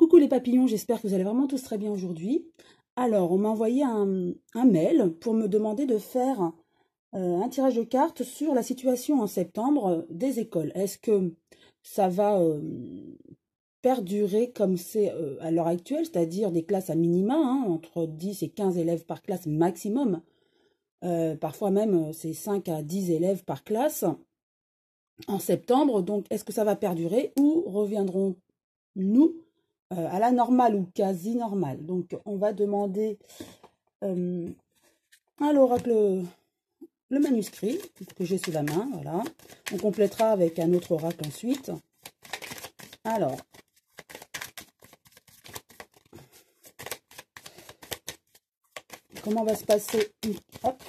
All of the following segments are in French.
Coucou les papillons, j'espère que vous allez vraiment tous très bien aujourd'hui. Alors, on m'a envoyé un mail pour me demander de faire un tirage de cartes sur la situation en septembre des écoles. Est-ce que ça va perdurer comme c'est à l'heure actuelle, c'est-à-dire des classes à minima, hein, entre 10 et 15 élèves par classe maximum. Parfois même, c'est 5 à 10 élèves par classe en septembre. Donc, est-ce que ça va perdurer ou reviendrons-nous à la normale ou quasi normale? Donc, on va demander à l'oracle le manuscrit que j'ai sous la main. Voilà. On complétera avec un autre oracle ensuite. Alors, comment va se passer hop,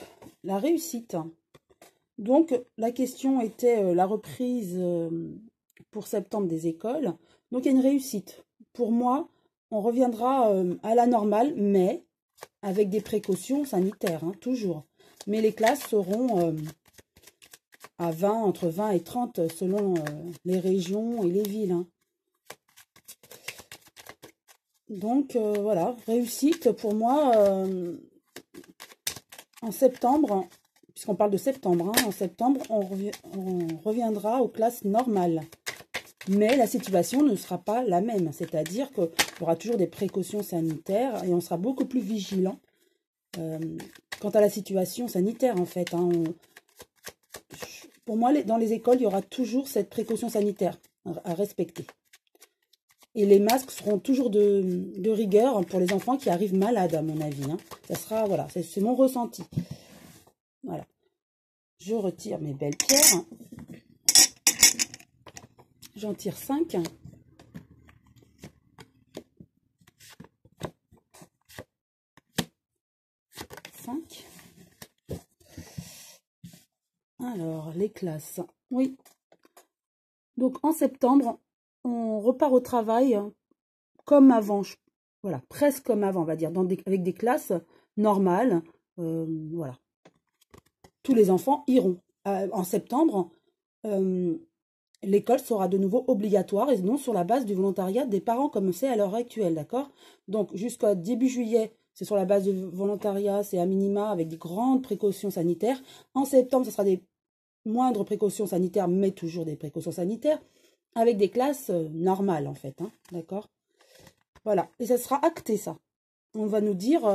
la réussite? Donc, la question était la reprise pour septembre des écoles. Donc, il y a une réussite. Pour moi, on reviendra à la normale, mais avec des précautions sanitaires, hein, toujours. Mais les classes seront à 20, entre 20 et 30 selon les régions et les villes. Hein. Donc, voilà, réussite pour moi en septembre. Puisqu'on parle de septembre, hein, en septembre, on reviendra aux classes normales. Mais la situation ne sera pas la même. C'est-à-dire qu'il y aura toujours des précautions sanitaires et on sera beaucoup plus vigilant quant à la situation sanitaire, en fait. Hein. Pour moi, dans les écoles, il y aura toujours cette précaution sanitaire à respecter. Et les masques seront toujours de rigueur pour les enfants qui arrivent malades, à mon avis. Hein. Ça sera, voilà, c'est mon ressenti. Voilà. Je retire mes belles pierres. J'en tire 5. Alors, les classes. Oui. Donc, en septembre, on repart au travail comme avant. Voilà, presque comme avant, on va dire, avec des classes normales. Voilà. Tous les enfants iront. En septembre, l'école sera de nouveau obligatoire et non sur la base du volontariat des parents comme c'est à l'heure actuelle, d'accord? Donc, jusqu'à début juillet, c'est sur la base du volontariat, c'est à minima avec des grandes précautions sanitaires. En septembre, ce sera des moindres précautions sanitaires, mais toujours des précautions sanitaires, avec des classes normales, en fait, hein, d'accord? Voilà, et ça sera acté, ça. On va nous dire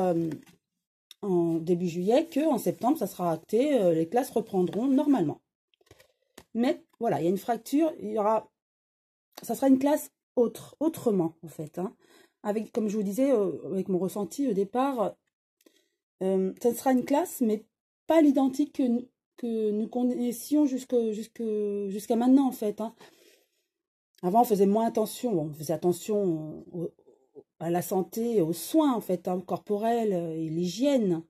en début juillet qu'en septembre, ça sera acté, les classes reprendront normalement. Mais voilà, il y a une fracture, ça sera une classe autrement, en fait. Hein. Avec, comme je vous disais, avec mon ressenti au départ, ça sera une classe, mais pas l'identique que nous connaissions jusqu'à maintenant, en fait. Hein. Avant, on faisait moins attention. On faisait attention à la santé, aux soins, en fait, hein, corporels et l'hygiène.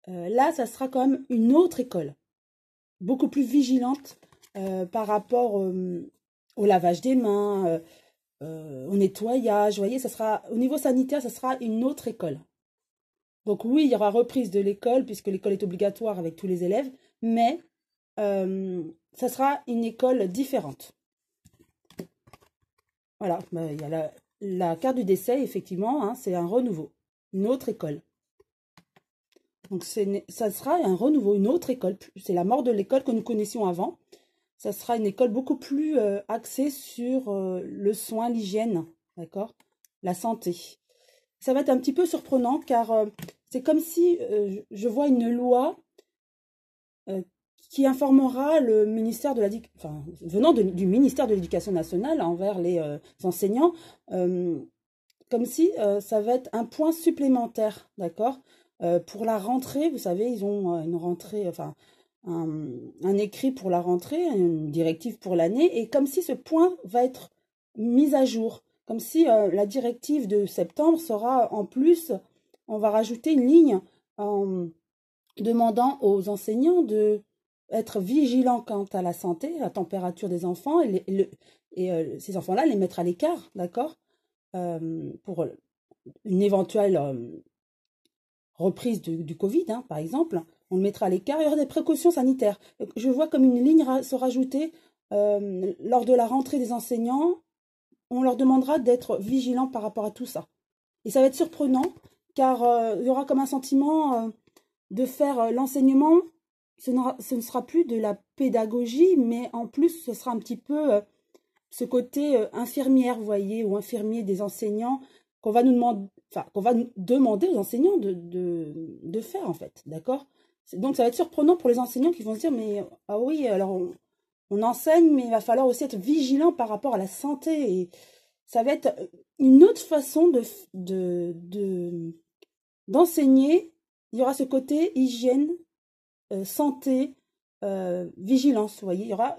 Là, ça sera quand même une autre école, beaucoup plus vigilante par rapport au lavage des mains, au nettoyage. Vous voyez, ça sera, au niveau sanitaire, ça sera une autre école. Donc oui, il y aura reprise de l'école, puisque l'école est obligatoire avec tous les élèves, mais ça sera une école différente. Voilà, il y a la carte du décès, effectivement, hein, c'est un renouveau, une autre école. Donc ça sera un renouveau, une autre école. C'est la mort de l'école que nous connaissions avant. Ça sera une école beaucoup plus axée sur le soin, l'hygiène, d'accord? La santé. Ça va être un petit peu surprenant car c'est comme si je vois une loi qui informera le ministère de venant du ministère de l'Éducation nationale envers les enseignants, comme si ça va être un point supplémentaire, d'accord? Pour la rentrée, vous savez, ils ont une rentrée, enfin, un écrit pour la rentrée, une directive pour l'année, et comme si ce point va être mis à jour, comme si la directive de septembre sera en plus, on va rajouter une ligne en demandant aux enseignants de être vigilants quant à la santé, la température des enfants, et ces enfants-là, les mettre à l'écart, d'accord, pour une éventuelle reprise du Covid, hein, par exemple, on le mettra à l'écart, il y aura des précautions sanitaires. Je vois comme une ligne se rajouter lors de la rentrée des enseignants on leur demandera d'être vigilants par rapport à tout ça. Et ça va être surprenant, car il y aura comme un sentiment de faire l'enseignement. Ce ne sera plus de la pédagogie, mais en plus, ce sera un petit peu ce côté infirmière, vous voyez, ou infirmier des enseignants, qu'on va nous demander, enfin, qu'on va demander aux enseignants de faire, en fait, d'accord? Donc, ça va être surprenant pour les enseignants qui vont se dire, mais ah oui, alors on enseigne, mais il va falloir aussi être vigilant par rapport à la santé. Et ça va être une autre façon d'enseigner. Il y aura ce côté hygiène, santé, vigilance, vous voyez. Il y aura,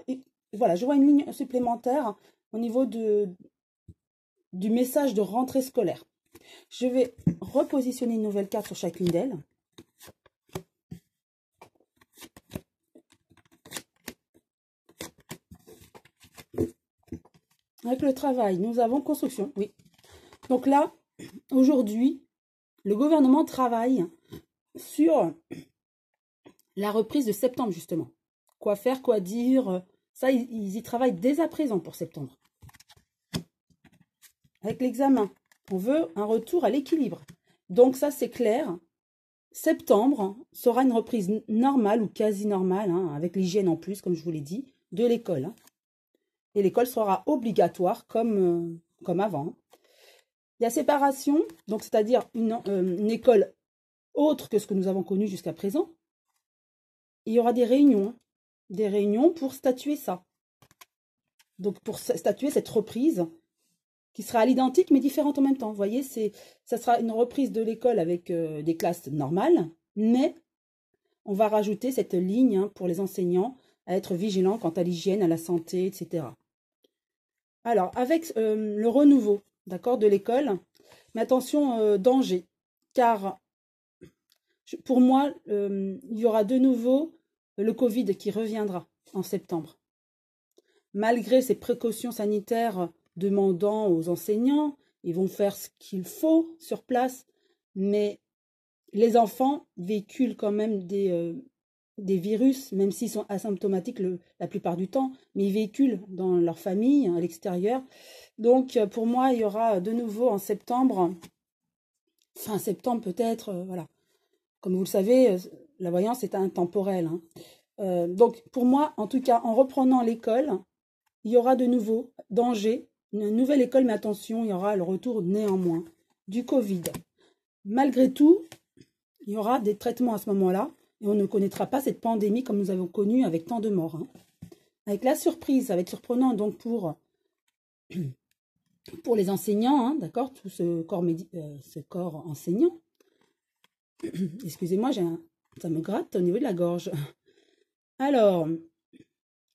voilà, je vois une ligne supplémentaire au niveau du message de rentrée scolaire. Je vais repositionner une nouvelle carte sur chacune d'elles. Avec le travail, nous avons construction, oui. Donc là, aujourd'hui, le gouvernement travaille sur la reprise de septembre, justement. Quoi faire, quoi dire, ça, ils y travaillent dès à présent pour septembre. Avec l'examen, on veut un retour à l'équilibre. Donc ça, c'est clair. Septembre sera une reprise normale ou quasi normale, hein, avec l'hygiène en plus, comme je vous l'ai dit, de l'école. Hein. Et l'école sera obligatoire comme avant. Il y a séparation, donc c'est-à-dire une école autre que ce que nous avons connu jusqu'à présent. Il y aura des réunions pour statuer ça. Donc pour statuer cette reprise qui sera à l'identique mais différente en même temps. Vous voyez, ça sera une reprise de l'école avec des classes normales, mais on va rajouter cette ligne hein, pour les enseignants à être vigilants quant à l'hygiène, à la santé, etc. Alors, avec le renouveau, d'accord, de l'école, mais attention, danger, car pour moi, il y aura de nouveau le Covid qui reviendra en septembre. Malgré ces précautions sanitaires demandant aux enseignants, ils vont faire ce qu'il faut sur place, mais les enfants véhiculent quand même des virus, même s'ils sont asymptomatiques la plupart du temps, mais ils véhiculent dans leur famille, à l'extérieur. Donc, pour moi, il y aura de nouveau en septembre, fin septembre peut-être, voilà. Comme vous le savez, la voyance est intemporelle. Hein. Donc, pour moi, en tout cas, en reprenant l'école, il y aura de nouveau danger, une nouvelle école, mais attention, il y aura le retour néanmoins du Covid. Malgré tout, il y aura des traitements à ce moment-là, et on ne connaîtra pas cette pandémie comme nous avons connu avec tant de morts. Hein. Avec la surprise, ça va être surprenant donc pour les enseignants, hein, d'accord, tout ce corps enseignant. Excusez-moi, ça me gratte au niveau de la gorge. Alors,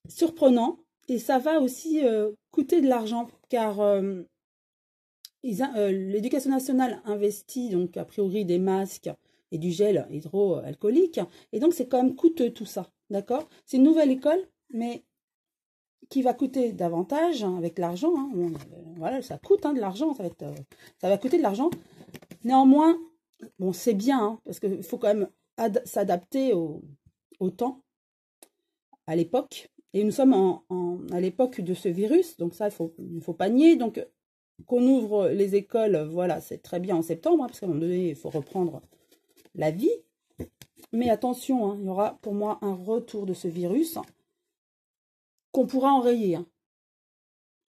surprenant, et ça va aussi coûter de l'argent, car l'éducation nationale investit donc a priori des masques et du gel hydroalcoolique, et donc c'est quand même coûteux tout ça, d'accord? C'est une nouvelle école, mais qui va coûter davantage hein, avec l'argent. Hein. Voilà, ça coûte hein, de l'argent, ça va coûter de l'argent. Néanmoins, bon, c'est bien, hein, parce qu'il faut quand même s'adapter au temps, à l'époque. Et nous sommes à l'époque de ce virus, donc ça, il faut pas nier. Donc, qu'on ouvre les écoles, voilà, c'est très bien en septembre, hein, parce qu'à un moment donné, il faut reprendre la vie. Mais attention, hein, il y aura pour moi un retour de ce virus qu'on pourra enrayer. Hein.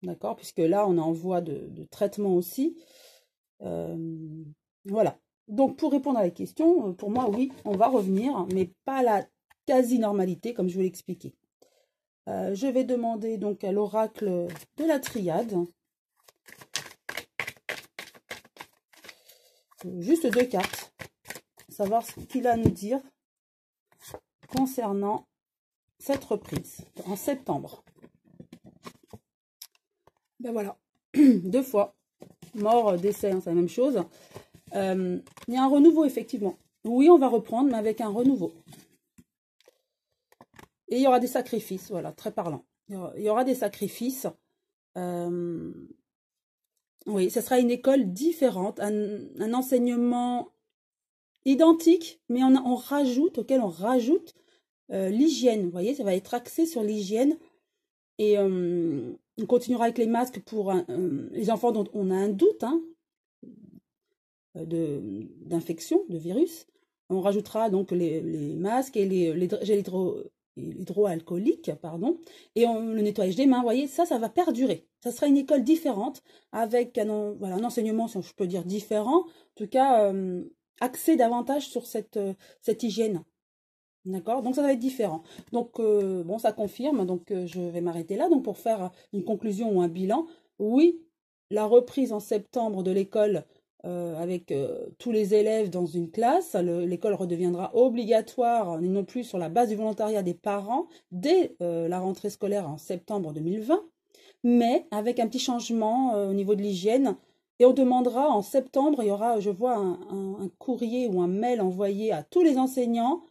D'accord? Puisque là, on est en voie de traitement aussi. Voilà. Donc, pour répondre à la question, pour moi, oui, on va revenir, mais pas à la quasi-normalité, comme je vous l'ai expliqué. Je vais demander donc à l'oracle de la triade. Juste 2 cartes. Savoir ce qu'il a à nous dire concernant cette reprise en septembre. Ben voilà. 2 fois. Mort, décès, hein, c'est la même chose. Il y a un renouveau, effectivement. Oui, on va reprendre, mais avec un renouveau. Et il y aura des sacrifices, voilà, très parlant. Il y aura des sacrifices. Oui, ce sera une école différente, un enseignement identique, mais auquel on rajoute l'hygiène. Vous voyez, ça va être axé sur l'hygiène. Et On continuera avec les masques pour les enfants dont on a un doute hein, d'infection, de virus. On rajoutera donc les masques et les gels hydroalcooliques, pardon, et le nettoyage des mains. Vous voyez, ça va perdurer. Ça sera une école différente, avec voilà, un enseignement, si je peux dire, différent. En tout cas, axé davantage sur cette hygiène. D'accord? Donc, ça va être différent. Donc, bon, ça confirme. Donc, je vais m'arrêter là. Donc, pour faire une conclusion ou un bilan, oui, la reprise en septembre de l'école avec tous les élèves dans une classe, l'école redeviendra obligatoire, et non plus sur la base du volontariat des parents, dès la rentrée scolaire en septembre 2020, mais avec un petit changement au niveau de l'hygiène. Et on demandera en septembre, il y aura, je vois, un courrier ou un mail envoyé à tous les enseignants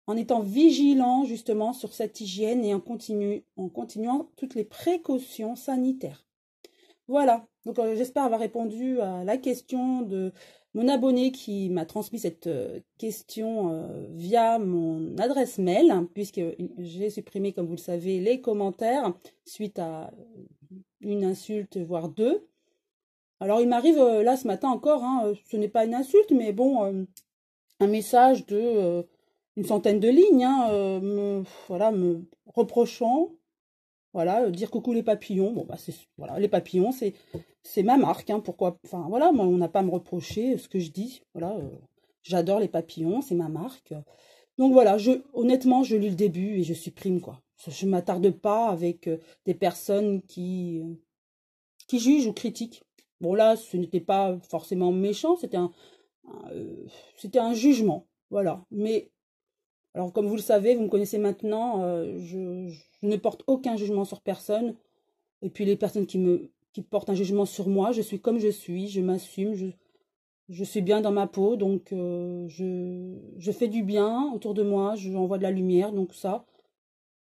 en étant vigilants justement sur cette hygiène et en continuant toutes les précautions sanitaires. Voilà, donc j'espère avoir répondu à la question de mon abonné qui m'a transmis cette question via mon adresse mail, hein, puisque j'ai supprimé, comme vous le savez, les commentaires suite à une insulte, voire deux. Alors il m'arrive là ce matin encore, hein, ce n'est pas une insulte, mais bon, un message de une centaine de lignes, hein, me reprochant. Voilà, dire coucou les papillons. Bon, bah, voilà, les papillons, c'est ma marque. Hein, pourquoi? Enfin, voilà, moi, on n'a pas à me reprocher ce que je dis. Voilà, j'adore les papillons, c'est ma marque. Donc voilà, honnêtement, je lis le début et je supprime, quoi. Je ne m'attarde pas avec des personnes qui jugent ou critiquent. Bon, là, ce n'était pas forcément méchant, c'était un jugement. Voilà. Mais alors, comme vous le savez, vous me connaissez maintenant, je ne porte aucun jugement sur personne. Et puis, les personnes qui portent un jugement sur moi, je suis comme je suis, je m'assume, je suis bien dans ma peau. Donc, je fais du bien autour de moi, j'envoie de la lumière. Donc ça,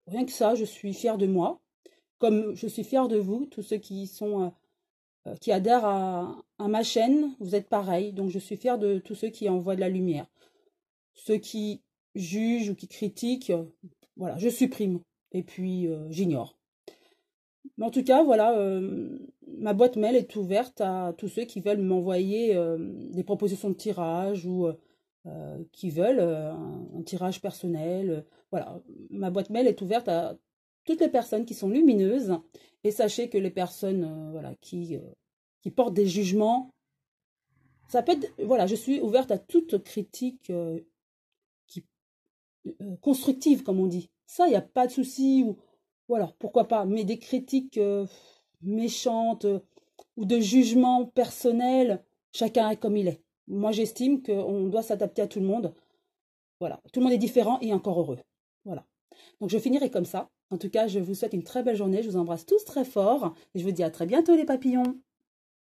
rien que ça, je suis fière de moi. Comme je suis fière de vous, tous ceux qui adhèrent à ma chaîne, vous êtes pareil. Donc, je suis fière de tous ceux qui envoient de la lumière. Ceux qui jugent ou qui critiquent, voilà, je supprime et puis j'ignore. Mais en tout cas, voilà, ma boîte mail est ouverte à tous ceux qui veulent m'envoyer des propositions de tirage ou qui veulent un tirage personnel. Voilà, ma boîte mail est ouverte à toutes les personnes qui sont lumineuses et sachez que les personnes voilà, qui portent des jugements, ça peut être, voilà, je suis ouverte à toute critique constructive, comme on dit. Ça, il n'y a pas de souci. Ou voilà, pourquoi pas. Mais des critiques méchantes ou de jugements personnels, chacun est comme il est. Moi, j'estime qu'on doit s'adapter à tout le monde. Voilà, tout le monde est différent et encore heureux. Voilà. Donc, je finirai comme ça. En tout cas, je vous souhaite une très belle journée. Je vous embrasse tous très fort et je vous dis à très bientôt, les papillons.